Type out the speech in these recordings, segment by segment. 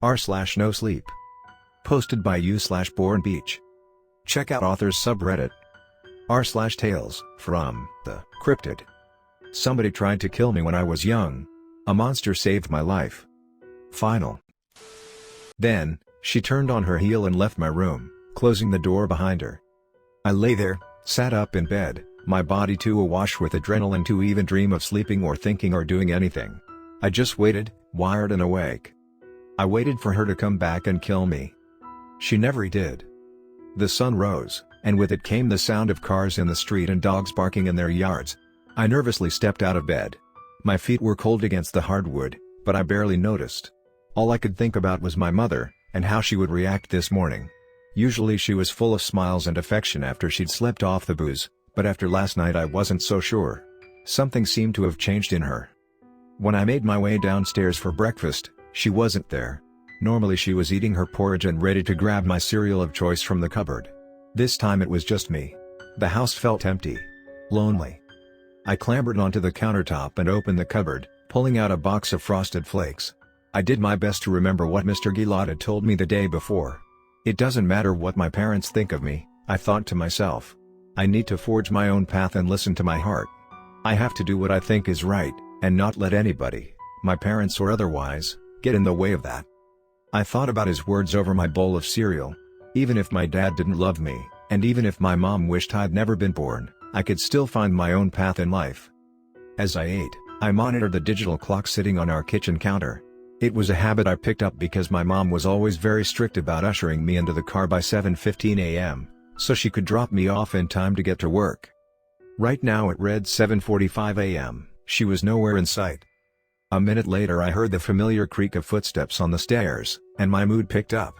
r/Nosleep. Posted by u/BourneBeach. Check out author's subreddit. r/Tales from the cryptid. Somebody tried to kill me when I was young. A monster saved my life. Final. Then, she turned on her heel and left my room, closing the door behind her. I lay there, sat up in bed, my body too awash with adrenaline to even dream of sleeping or thinking or doing anything. I just waited, wired and awake. I waited for her to come back and kill me. She never did. The sun rose, and with it came the sound of cars in the street and dogs barking in their yards. I nervously stepped out of bed. My feet were cold against the hardwood, but I barely noticed. All I could think about was my mother, and how she would react this morning. Usually she was full of smiles and affection after she'd slept off the booze, but after last night I wasn't so sure. Something seemed to have changed in her. When I made my way downstairs for breakfast, she wasn't there. Normally she was eating her porridge and ready to grab my cereal of choice from the cupboard. This time it was just me. The house felt empty. Lonely. I clambered onto the countertop and opened the cupboard, pulling out a box of Frosted Flakes. I did my best to remember what Mr. Gilad had told me the day before. It doesn't matter what my parents think of me, I thought to myself. I need to forge my own path and listen to my heart. I have to do what I think is right, and not let anybody, my parents or otherwise, get in the way of that. I thought about his words over my bowl of cereal. Even if my dad didn't love me, and even if my mom wished I'd never been born, I could still find my own path in life. As I ate, I monitored the digital clock sitting on our kitchen counter. It was a habit I picked up because my mom was always very strict about ushering me into the car by 7:15 a.m., so she could drop me off in time to get to work. Right now it read 7:45 a.m., she was nowhere in sight. A minute later I heard the familiar creak of footsteps on the stairs, and my mood picked up.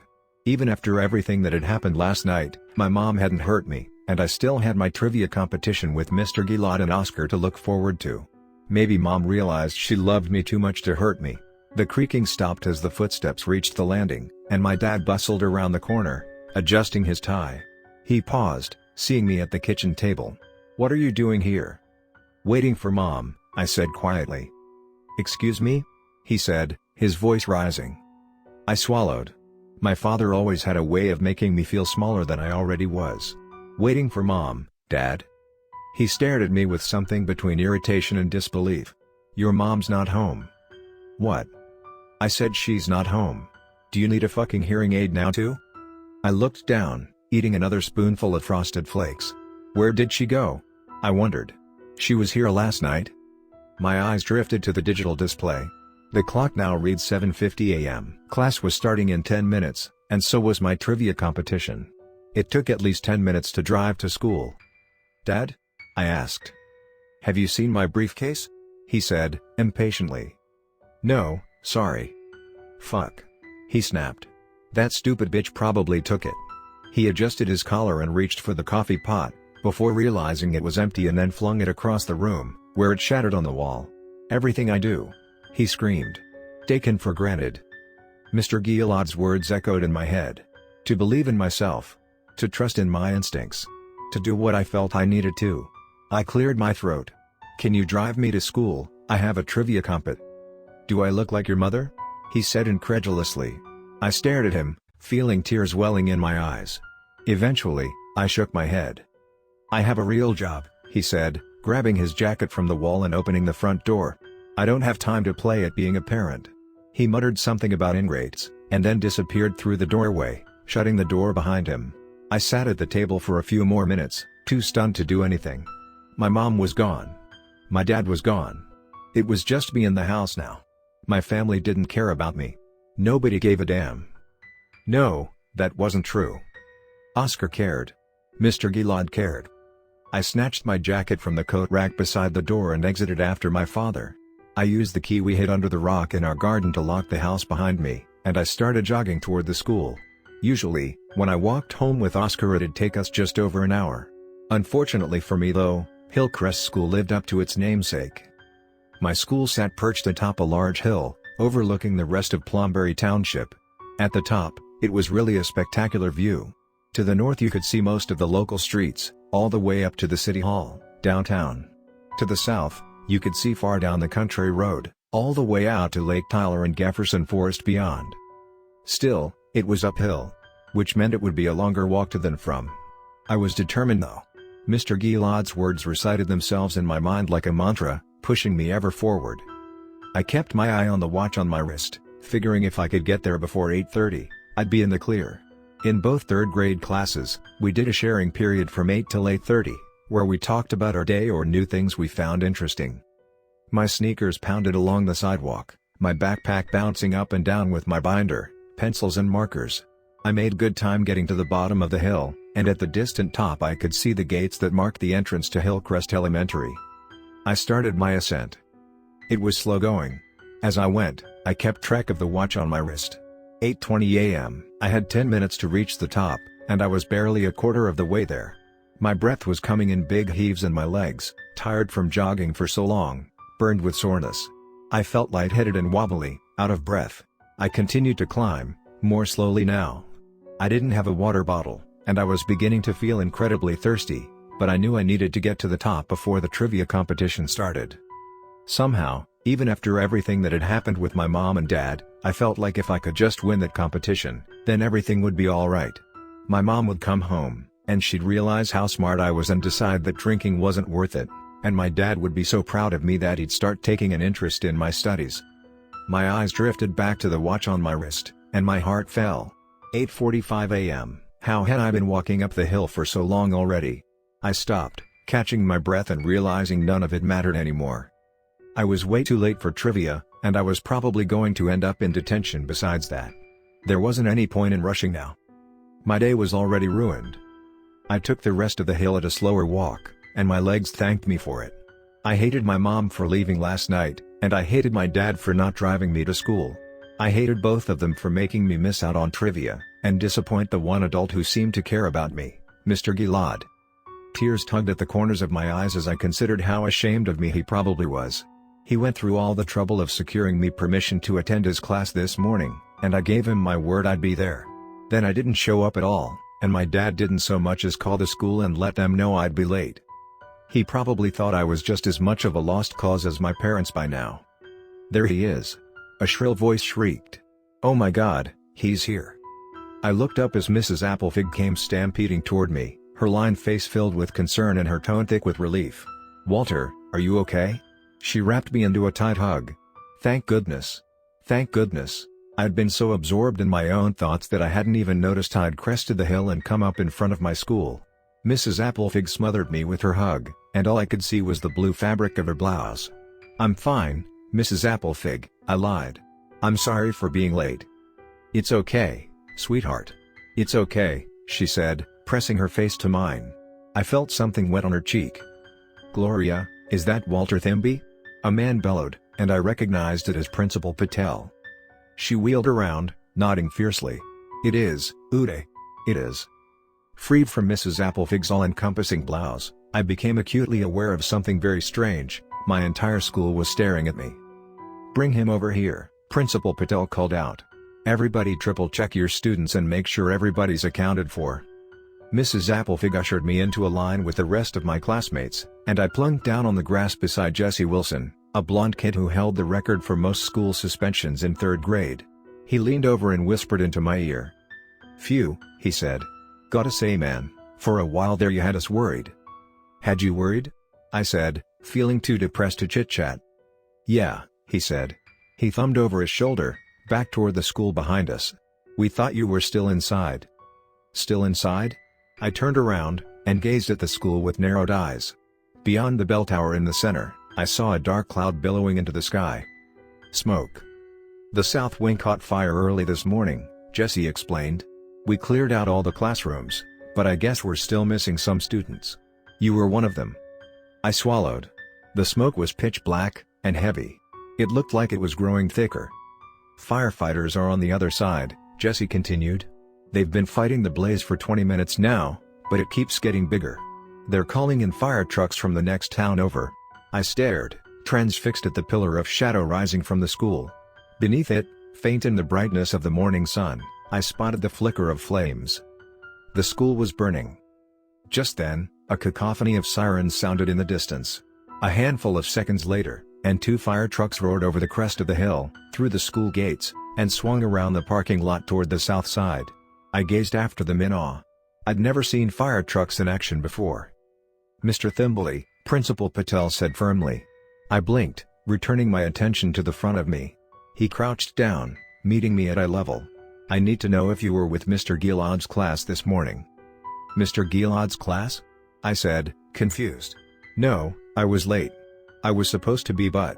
Even after everything that had happened last night, my mom hadn't hurt me, and I still had my trivia competition with Mr. Gilad and Oscar to look forward to. Maybe mom realized she loved me too much to hurt me. The creaking stopped as the footsteps reached the landing, and my dad bustled around the corner, adjusting his tie. He paused, seeing me at the kitchen table. "What are you doing here?" "Waiting for mom," I said quietly. "Excuse me?" he said, his voice rising. I swallowed. My father always had a way of making me feel smaller than I already was. "Waiting for mom, Dad?" He stared at me with something between irritation and disbelief. "Your mom's not home." "What?" I said, "She's not home. Do you need a fucking hearing aid now too?" I looked down, eating another spoonful of Frosted Flakes. "Where did she go?" I wondered. "She was here last night?" My eyes drifted to the digital display. The clock now reads 7:50 a.m. Class was starting in 10 minutes, and so was my trivia competition. It took at least 10 minutes to drive to school. "Dad?" I asked. "Have you seen my briefcase?" he said, impatiently. "No, sorry." "Fuck," he snapped. "That stupid bitch probably took it." He adjusted his collar and reached for the coffee pot, before realizing it was empty, and then flung it across the room, where it shattered on the wall. "Everything I do," he screamed, "taken for granted." Mr. Gilad's words echoed in my head. To believe in myself. To trust in my instincts. To do what I felt I needed to. I cleared my throat. "Can you drive me to school? I have a trivia compet." "Do I look like your mother?" he said incredulously. I stared at him, feeling tears welling in my eyes. Eventually, I shook my head. "I have a real job," he said, grabbing his jacket from the wall and opening the front door. "I don't have time to play at being a parent." He muttered something about ingrates, and then disappeared through the doorway, shutting the door behind him. I sat at the table for a few more minutes, too stunned to do anything. My mom was gone. My dad was gone. It was just me in the house now. My family didn't care about me. Nobody gave a damn. No, that wasn't true. Oscar cared. Mr. Gilad cared. I snatched my jacket from the coat rack beside the door and exited after my father. I used the key we hid under the rock in our garden to lock the house behind me, and I started jogging toward the school. Usually, when I walked home with Oscar, it'd take us just over an hour. Unfortunately for me though, Hillcrest School lived up to its namesake. My school sat perched atop a large hill, overlooking the rest of Plumbury Township. At the top, it was really a spectacular view. To the north you could see most of the local streets, all the way up to the City Hall, downtown. To the south, you could see far down the country road, all the way out to Lake Tyler and Jefferson Forest beyond. Still, it was uphill. Which meant it would be a longer walk to than from. I was determined though. Mr. Gilad's words recited themselves in my mind like a mantra, pushing me ever forward. I kept my eye on the watch on my wrist, figuring if I could get there before 8:30, I'd be in the clear. In both third grade classes, we did a sharing period from 8 till 8:30, where we talked about our day or new things we found interesting. My sneakers pounded along the sidewalk, my backpack bouncing up and down with my binder, pencils and markers. I made good time getting to the bottom of the hill, and at the distant top I could see the gates that marked the entrance to Hillcrest Elementary. I started my ascent. It was slow going. As I went, I kept track of the watch on my wrist. 8:20 a.m. I had 10 minutes to reach the top, and I was barely a quarter of the way there. My breath was coming in big heaves and my legs, tired from jogging for so long, burned with soreness. I felt lightheaded and wobbly, out of breath. I continued to climb, more slowly now. I didn't have a water bottle, and I was beginning to feel incredibly thirsty, but I knew I needed to get to the top before the trivia competition started. Somehow, even after everything that had happened with my mom and dad, I felt like if I could just win that competition, then everything would be alright. My mom would come home, and she'd realize how smart I was and decide that drinking wasn't worth it, and my dad would be so proud of me that he'd start taking an interest in my studies. My eyes drifted back to the watch on my wrist, and my heart fell. 8:45 a.m. How had I been walking up the hill for so long already? I stopped, catching my breath and realizing none of it mattered anymore. I was way too late for trivia, and I was probably going to end up in detention besides that. There wasn't any point in rushing now. My day was already ruined. I took the rest of the hill at a slower walk, and my legs thanked me for it. I hated my mom for leaving last night, and I hated my dad for not driving me to school. I hated both of them for making me miss out on trivia, and disappoint the one adult who seemed to care about me, Mr. Gilad. Tears tugged at the corners of my eyes as I considered how ashamed of me he probably was. He went through all the trouble of securing me permission to attend his class this morning, and I gave him my word I'd be there. Then I didn't show up at all, and my dad didn't so much as call the school and let them know I'd be late. He probably thought I was just as much of a lost cause as my parents by now. There he is. A shrill voice shrieked. Oh my God, he's here. I looked up as Mrs. Applefig came stampeding toward me, her lined face filled with concern and her tone thick with relief. Walter, are you okay? She wrapped me into a tight hug. Thank goodness. Thank goodness. I'd been so absorbed in my own thoughts that I hadn't even noticed I'd crested the hill and come up in front of my school. Mrs. Applefig smothered me with her hug, and all I could see was the blue fabric of her blouse. I'm fine, Mrs. Applefig, I lied. I'm sorry for being late. It's okay, sweetheart. It's okay, she said, pressing her face to mine. I felt something wet on her cheek. Gloria, is that Walter Thimby? A man bellowed, and I recognized it as Principal Patel. She wheeled around, nodding fiercely. It is, Uday. It is. Freed from Mrs. Applefig's all-encompassing blouse, I became acutely aware of something very strange. My entire school was staring at me. Bring him over here, Principal Patel called out. Everybody triple-check your students and make sure everybody's accounted for. Mrs. Applefig ushered me into a line with the rest of my classmates, and I plunked down on the grass beside Jesse Wilson, a blonde kid who held the record for most school suspensions in third grade. He leaned over and whispered into my ear. Phew, he said. Gotta say man, for a while there you had us worried. Had you worried? I said, feeling too depressed to chit-chat. Yeah, he said. He thumbed over his shoulder, back toward the school behind us. We thought you were still inside. Still inside? I turned around, and gazed at the school with narrowed eyes. Beyond the bell tower in the center, I saw a dark cloud billowing into the sky. Smoke. The south wing caught fire early this morning, Jesse explained. We cleared out all the classrooms, but I guess we're still missing some students. You were one of them. I swallowed. The smoke was pitch black, and heavy. It looked like it was growing thicker. Firefighters are on the other side, Jesse continued. They've been fighting the blaze for 20 minutes now, but it keeps getting bigger. They're calling in fire trucks from the next town over. I stared, transfixed at the pillar of shadow rising from the school. Beneath it, faint in the brightness of the morning sun, I spotted the flicker of flames. The school was burning. Just then, a cacophony of sirens sounded in the distance. A handful of seconds later, and 2 fire trucks roared over the crest of the hill, through the school gates, and swung around the parking lot toward the south side. I gazed after them in awe. I'd never seen fire trucks in action before. "Mr. Thimbley," Principal Patel said firmly. I blinked, returning my attention to the front of me. He crouched down, meeting me at eye level. "I need to know if you were with Mr. Gilad's class this morning." "Mr. Gilad's class?" I said, confused. "No, I was late. I was supposed to be but—"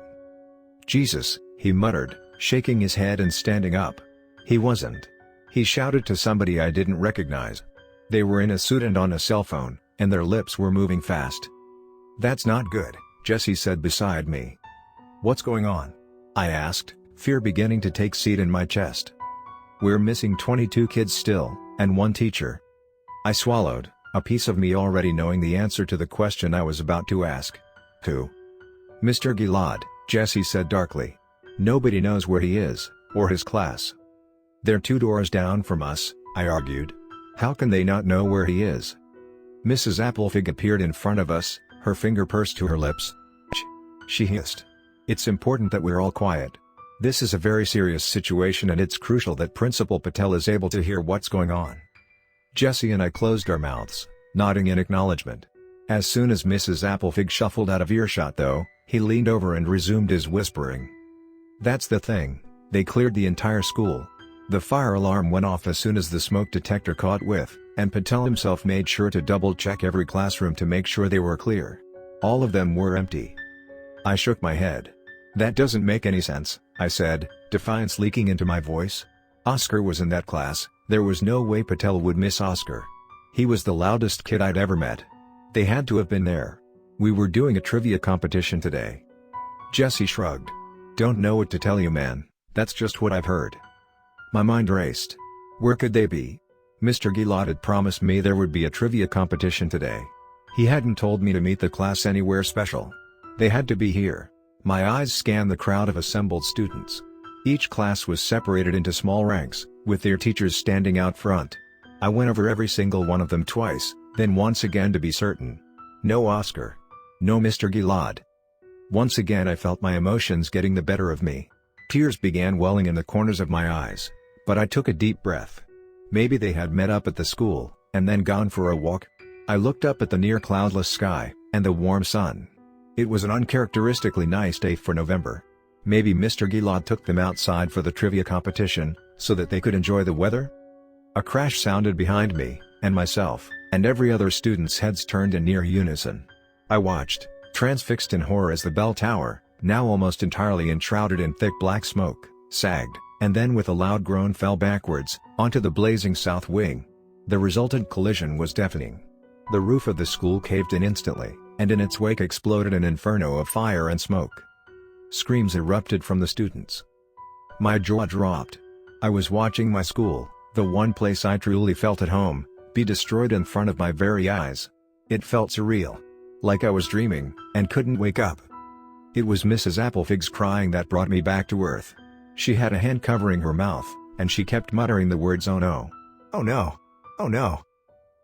"Jesus," he muttered, shaking his head and standing up. "He wasn't." He shouted to somebody I didn't recognize. They were in a suit and on a cell phone, and their lips were moving fast. "That's not good," Jesse said beside me. "What's going on?" I asked, fear beginning to take seat in my chest. "We're missing 22 kids still, and one teacher." I swallowed, a piece of me already knowing the answer to the question I was about to ask. "Who?" "Mr. Gilad," Jesse said darkly. "Nobody knows where he is, or his class." "They're 2 doors down from us," I argued. "How can they not know where he is?" Mrs. Applefig appeared in front of us, her finger pursed to her lips. She hissed. "It's important that we're all quiet. This is a very serious situation and it's crucial that Principal Patel is able to hear what's going on." Jesse and I closed our mouths, nodding in acknowledgement. As soon as Mrs. Applefig shuffled out of earshot though, he leaned over and resumed his whispering. "That's the thing, they cleared the entire school. The fire alarm went off as soon as the smoke detector caught whiff, and Patel himself made sure to double-check every classroom to make sure they were clear. All of them were empty." I shook my head. "That doesn't make any sense," I said, defiance leaking into my voice. "Oscar was in that class, there was no way Patel would miss Oscar. He was the loudest kid I'd ever met. They had to have been there. We were doing a trivia competition today." Jesse shrugged. "Don't know what to tell you, man, that's just what I've heard." My mind raced. Where could they be? Mr. Gilad had promised me there would be a trivia competition today. He hadn't told me to meet the class anywhere special. They had to be here. My eyes scanned the crowd of assembled students. Each class was separated into small ranks, with their teachers standing out front. I went over every single one of them twice, then once again to be certain. No Oscar. No Mr. Gilad. Once again I felt my emotions getting the better of me. Tears began welling in the corners of my eyes, but I took a deep breath. Maybe they had met up at the school, and then gone for a walk. I looked up at the near cloudless sky, and the warm sun. It was an uncharacteristically nice day for November. Maybe Mr. Gilad took them outside for the trivia competition, so that they could enjoy the weather? A crash sounded behind me, and myself, and every other student's heads turned in near unison. I watched, transfixed in horror as the bell tower, now almost entirely enshrouded in thick black smoke, sagged, and then with a loud groan fell backwards, onto the blazing south wing. The resultant collision was deafening. The roof of the school caved in instantly, and in its wake exploded an inferno of fire and smoke. Screams erupted from the students. My jaw dropped. I was watching my school, the one place I truly felt at home, be destroyed in front of my very eyes. It felt surreal. Like I was dreaming, and couldn't wake up. It was Mrs. Applefig's crying that brought me back to earth. She had a hand covering her mouth, and she kept muttering the words "oh no. Oh no. Oh no."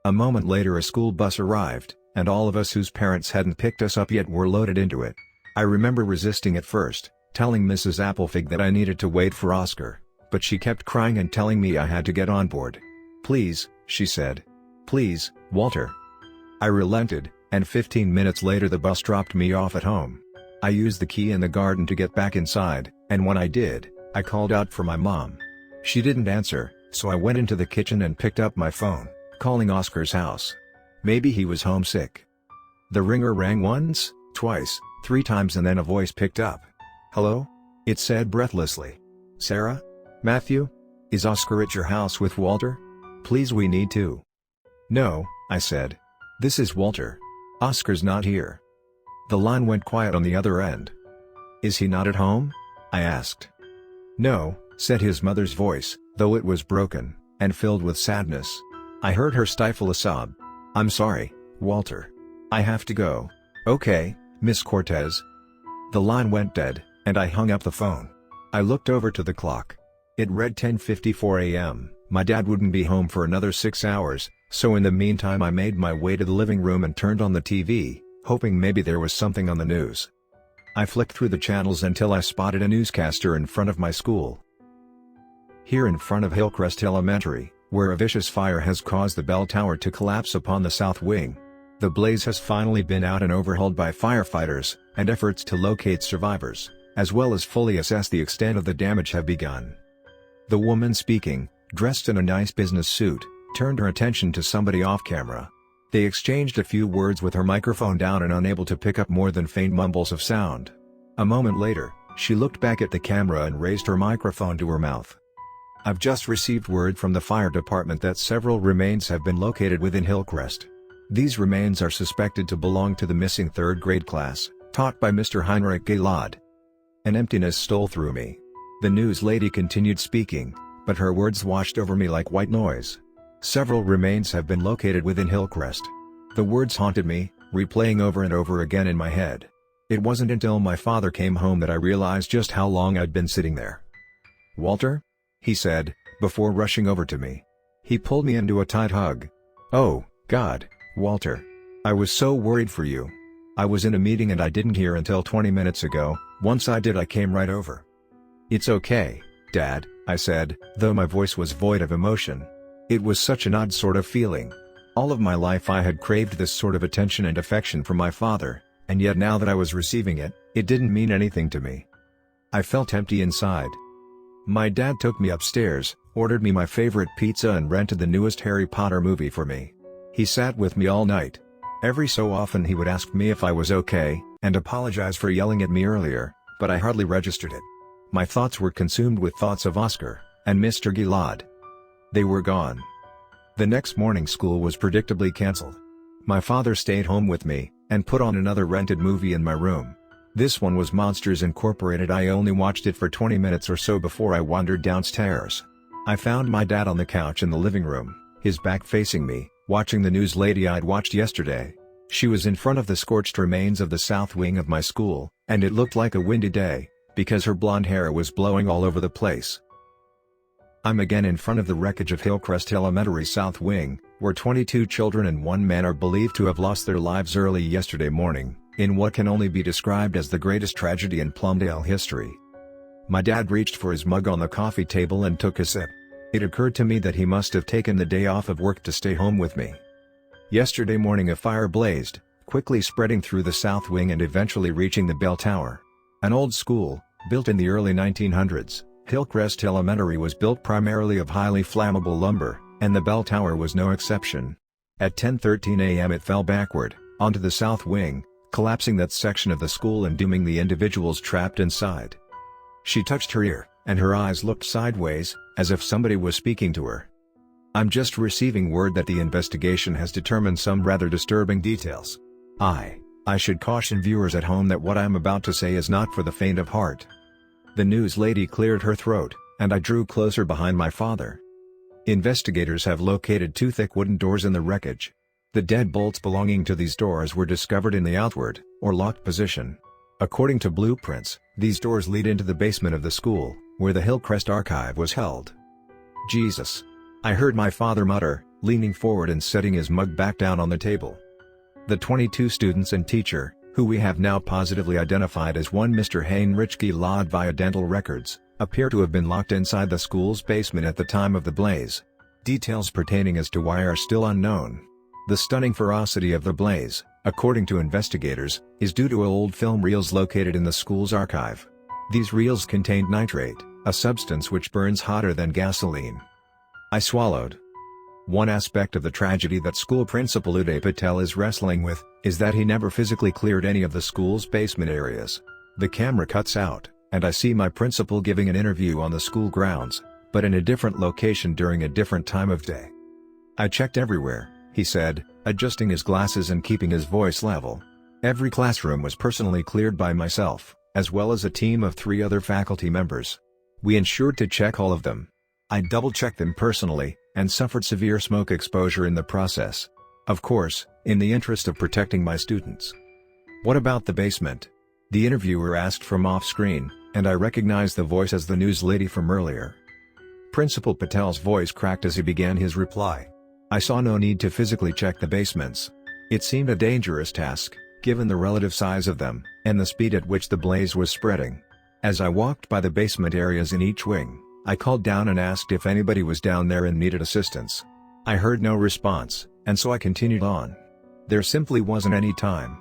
A moment later a school bus arrived, and all of us whose parents hadn't picked us up yet were loaded into it. I remember resisting at first, telling Mrs. Applefig that I needed to wait for Oscar, but she kept crying and telling me I had to get on board. "Please," she said. "Please, Walter." I relented, and 15 minutes later the bus dropped me off at home. I used the key in the garden to get back inside, and when I did, I called out for my mom. She didn't answer, so I went into the kitchen and picked up my phone, calling Oscar's house. Maybe he was homesick. The ringer rang once, twice, 3 times and then a voice picked up. "Hello?" it said breathlessly. "Sarah? Matthew? Is Oscar at your house with Walter? Please, we need to." "No," I said. "This is Walter. Oscar's not here." The line went quiet on the other end. "Is he not at home?" I asked. "No," said his mother's voice, though it was broken, and filled with sadness. I heard her stifle a sob. "I'm sorry, Walter. I have to go." "Okay, Miss Cortez." The line went dead, and I hung up the phone. I looked over to the clock. It read 10:54 a.m., my dad wouldn't be home for another 6 hours, so in the meantime I made my way to the living room and turned on the TV, hoping maybe there was something on the news. I flicked through the channels until I spotted a newscaster in front of my school. Here in front of Hillcrest Elementary, where a vicious fire has caused the bell tower to collapse upon the south wing. The blaze has finally been out and overhauled by firefighters, and efforts to locate survivors, as well as fully assess the extent of the damage have begun. The woman speaking, dressed in a nice business suit, turned her attention to somebody off camera. They exchanged a few words with her microphone down and unable to pick up more than faint mumbles of sound. A moment later, she looked back at the camera and raised her microphone to her mouth. I've just received word from the fire department that several remains have been located within Hillcrest. These remains are suspected to belong to the missing third grade class, taught by Mr. Heinrich Gilad. An emptiness stole through me. The news lady continued speaking, but her words washed over me like white noise. Several remains have been located within Hillcrest. The words haunted me, replaying over and over again in my head. It wasn't until my father came home that I realized just how long I'd been sitting there. "Walter?" he said, before rushing over to me. He pulled me into a tight hug. "Oh, God, Walter. I was so worried for you. I was in a meeting and I didn't hear until 20 minutes ago. Once I did, I came right over." "It's okay, Dad," I said, though my voice was void of emotion. It was such an odd sort of feeling. All of my life I had craved this sort of attention and affection from my father, and yet now that I was receiving it, it didn't mean anything to me. I felt empty inside. My dad took me upstairs, ordered me my favorite pizza and rented the newest Harry Potter movie for me. He sat with me all night. Every so often he would ask me if I was okay, and apologize for yelling at me earlier, but I hardly registered it. My thoughts were consumed with thoughts of Oscar, and Mr. Gilad. They were gone. The next morning school was predictably cancelled. My father stayed home with me, and put on another rented movie in my room. This one was Monsters Incorporated. I only watched it for 20 minutes or so before I wandered downstairs. I found my dad on the couch in the living room, his back facing me, watching the news lady I'd watched yesterday. She was in front of the scorched remains of the south wing of my school, and it looked like a windy day, because her blonde hair was blowing all over the place. I'm again in front of the wreckage of Hillcrest Elementary South Wing, where 22 children and one man are believed to have lost their lives early yesterday morning, in what can only be described as the greatest tragedy in Plumdale history. My dad reached for his mug on the coffee table and took a sip. It occurred to me that he must have taken the day off of work to stay home with me. Yesterday morning a fire blazed, quickly spreading through the south wing and eventually reaching the bell tower. An old school, built in the early 1900s. Hillcrest Elementary was built primarily of highly flammable lumber, and the bell tower was no exception. At 10:13 a.m. it fell backward, onto the south wing, collapsing that section of the school and dooming the individuals trapped inside. She touched her ear, and her eyes looked sideways, as if somebody was speaking to her. I'm just receiving word that the investigation has determined some rather disturbing details. I should caution viewers at home that what I'm about to say is not for the faint of heart. The news lady cleared her throat, and I drew closer behind my father. Investigators have located two thick wooden doors in the wreckage. The deadbolts belonging to these doors were discovered in the outward, or locked position. According to blueprints, these doors lead into the basement of the school, where the Hillcrest archive was held. "Jesus!" I heard my father mutter, leaning forward and setting his mug back down on the table. The 22 students and teacher, who we have now positively identified as one Mr. Heinrich Gilad via dental records, appear to have been locked inside the school's basement at the time of the blaze. Details pertaining as to why are still unknown. The stunning ferocity of the blaze, according to investigators, is due to old film reels located in the school's archive. These reels contained nitrate, a substance which burns hotter than gasoline. I swallowed. One aspect of the tragedy that school principal Uday Patel is wrestling with, is that he never physically cleared any of the school's basement areas. The camera cuts out, and I see my principal giving an interview on the school grounds, but in a different location during a different time of day. "I checked everywhere," he said, adjusting his glasses and keeping his voice level. "Every classroom was personally cleared by myself, as well as a team of 3 other faculty members. We ensured to check all of them. I double-checked them personally, and suffered severe smoke exposure in the process. Of course, in the interest of protecting my students." "What about the basement?" the interviewer asked from off-screen, and I recognized the voice as the news lady from earlier. Principal Patel's voice cracked as he began his reply. "I saw no need to physically check the basements. It seemed a dangerous task, given the relative size of them, and the speed at which the blaze was spreading. As I walked by the basement areas in each wing, I called down and asked if anybody was down there and needed assistance. I heard no response, and so I continued on. There simply wasn't any time.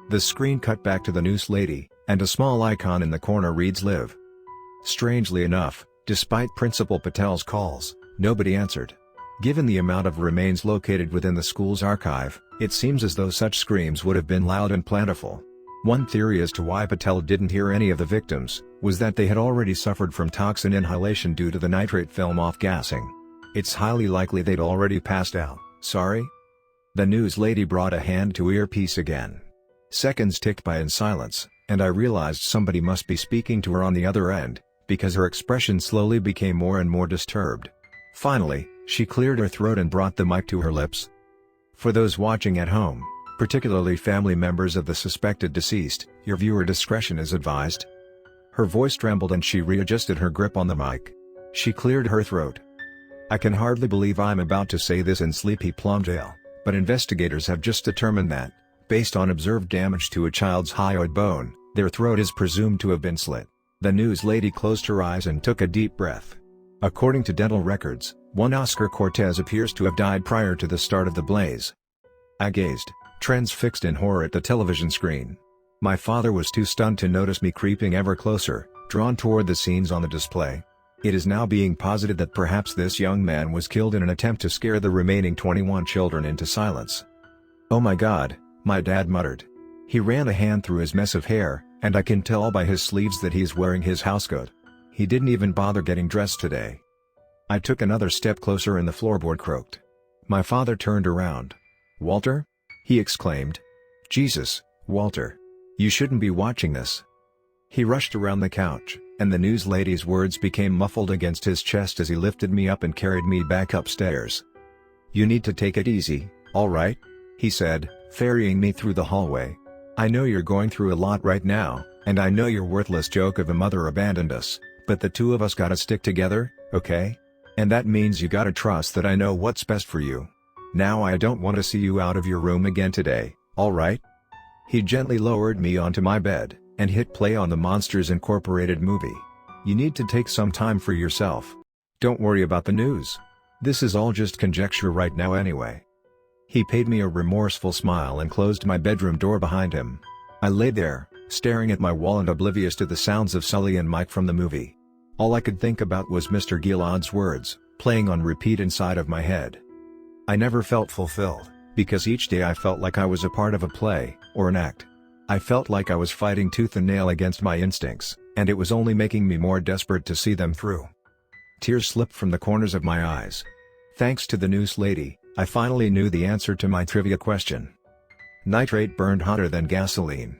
The screen cut back to the noose lady, and a small icon in the corner reads live. Strangely enough, despite Principal Patel's calls, nobody answered. Given the amount of remains located within the school's archive, it seems as though such screams would have been loud and plentiful. One theory as to why Patel didn't hear any of the victims, was that they had already suffered from toxin inhalation due to the nitrate film off-gassing. It's highly likely they'd already passed out. Sorry? The news lady brought a hand-to-earpiece again. Seconds ticked by in silence, and I realized somebody must be speaking to her on the other end, because her expression slowly became more and more disturbed. Finally, she cleared her throat and brought the mic to her lips. For those watching at home, particularly family members of the suspected deceased, your viewer discretion is advised. Her voice trembled and she readjusted her grip on the mic. She cleared her throat. I can hardly believe I'm about to say this in Sleepy Plum Jail, but investigators have just determined that, based on observed damage to a child's hyoid bone, their throat is presumed to have been slit. The news lady closed her eyes and took a deep breath. According to dental records, one Oscar Cortez appears to have died prior to the start of the blaze. I gazed, transfixed in horror at the television screen. My father was too stunned to notice me creeping ever closer, drawn toward the scenes on the display. It is now being posited that perhaps this young man was killed in an attempt to scare the remaining 21 children into silence. "Oh my God," my dad muttered. He ran a hand through his mess of hair, and I can tell by his sleeves that he's wearing his housecoat. He didn't even bother getting dressed today. I took another step closer and the floorboard croaked. My father turned around. "Walter?" he exclaimed. "Jesus, Walter. You shouldn't be watching this." He rushed around the couch, and the news lady's words became muffled against his chest as he lifted me up and carried me back upstairs. "You need to take it easy, all right?" he said, ferrying me through the hallway. "I know you're going through a lot right now, and I know your worthless joke of a mother abandoned us, but the two of us gotta stick together, okay? And that means you gotta trust that I know what's best for you. Now I don't want to see you out of your room again today, all right?" He gently lowered me onto my bed, and hit play on the Monsters Incorporated movie. "You need to take some time for yourself. Don't worry about the news. This is all just conjecture right now anyway." He paid me a remorseful smile and closed my bedroom door behind him. I lay there, staring at my wall and oblivious to the sounds of Sully and Mike from the movie. All I could think about was Mr. Gillard's words, playing on repeat inside of my head. I never felt fulfilled, because each day I felt like I was a part of a play, or an act. I felt like I was fighting tooth and nail against my instincts, and it was only making me more desperate to see them through. Tears slipped from the corners of my eyes. Thanks to the news lady, I finally knew the answer to my trivia question. Nitrate burned hotter than gasoline.